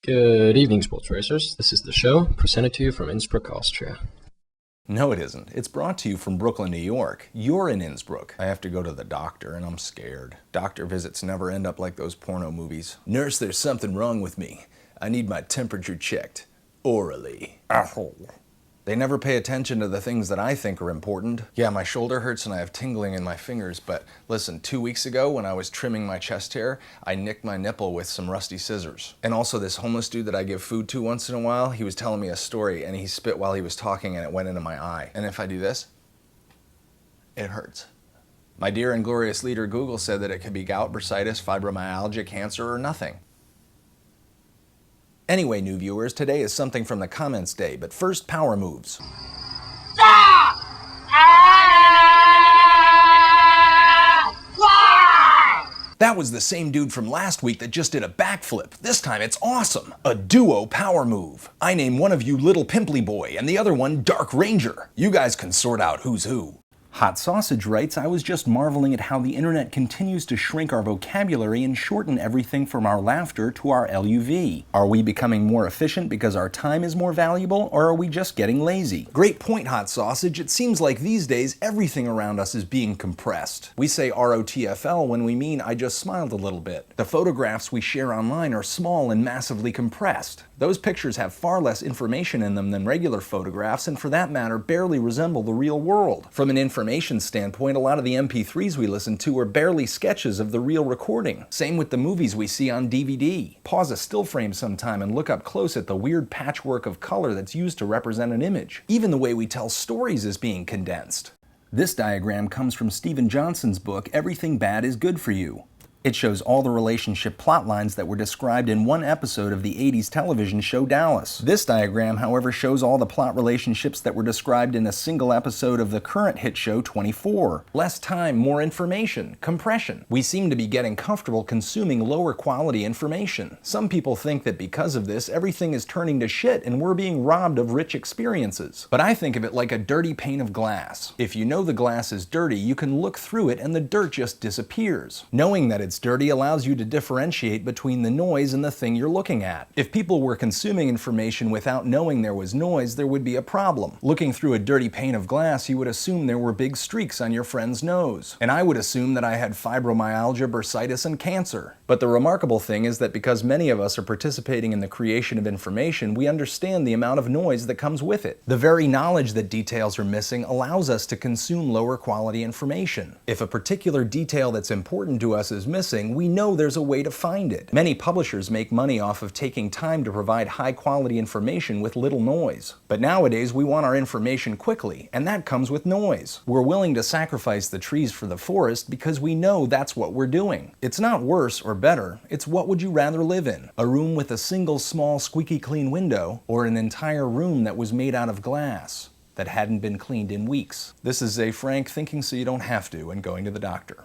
Good evening, sports racers. This is the show, presented to you from Innsbruck, Austria. No, it isn't. It's brought to you from Brooklyn, New York. You're in Innsbruck. I have to go to the doctor, and I'm scared. Doctor visits never end up like those porno movies. Nurse, there's something wrong with me. I need my temperature checked. Orally. Asshole. They never pay attention to the things that I think are important. Yeah, my shoulder hurts and I have tingling in my fingers, but listen, 2 weeks ago when I was trimming my chest hair, I nicked my nipple with some rusty scissors. And also this homeless dude that I give food to once in a while, he was telling me a story and he spit while he was talking and it went into my eye. And if I do this, it hurts. My dear and glorious leader Google said that it could be gout, bursitis, fibromyalgia, cancer, or nothing. Anyway, new viewers, today is something from the comments day, but first, power moves. That was the same dude from last week that just did a backflip. This time it's awesome. A duo power move. I name one of you Little Pimply Boy and the other one Dark Ranger. You guys can sort out who's who. Hot Sausage writes, I was just marveling at how the internet continues to shrink our vocabulary and shorten everything from our laughter to our LUV. Are we becoming more efficient because our time is more valuable, or are we just getting lazy? Great point, Hot Sausage. It seems like these days everything around us is being compressed. We say ROTFL when we mean I just smiled a little bit. The photographs we share online are small and massively compressed. Those pictures have far less information in them than regular photographs, and for that matter barely resemble the real world. From an information standpoint, a lot of the MP3s we listen to are barely sketches of the real recording. Same with the movies we see on DVD. Pause a still frame sometime and look up close at the weird patchwork of color that's used to represent an image. Even the way we tell stories is being condensed. This diagram comes from Steven Johnson's book, Everything Bad is Good for You. It shows all the relationship plot lines that were described in one episode of the 80s television show Dallas. This diagram, however, shows all the plot relationships that were described in a single episode of the current hit show 24. Less time, more information, compression. We seem to be getting comfortable consuming lower quality information. Some people think that because of this, everything is turning to shit and we're being robbed of rich experiences. But I think of it like a dirty pane of glass. If you know the glass is dirty, you can look through it and the dirt just disappears. Knowing that it's dirty allows you to differentiate between the noise and the thing you're looking at. If people were consuming information without knowing there was noise, there would be a problem. Looking through a dirty pane of glass, you would assume there were big streaks on your friend's nose. And I would assume that I had fibromyalgia, bursitis, and cancer. But the remarkable thing is that because many of us are participating in the creation of information, we understand the amount of noise that comes with it. The very knowledge that details are missing allows us to consume lower quality information. If a particular detail that's important to us is missing, we know there's a way to find it. Many publishers make money off of taking time to provide high-quality information with little noise. But nowadays, we want our information quickly, and that comes with noise. We're willing to sacrifice the trees for the forest because we know that's what we're doing. It's not worse or better, it's what would you rather live in? A room with a single small squeaky clean window, or an entire room that was made out of glass that hadn't been cleaned in weeks? This is Zefrank, thinking so you don't have to, and going to the doctor.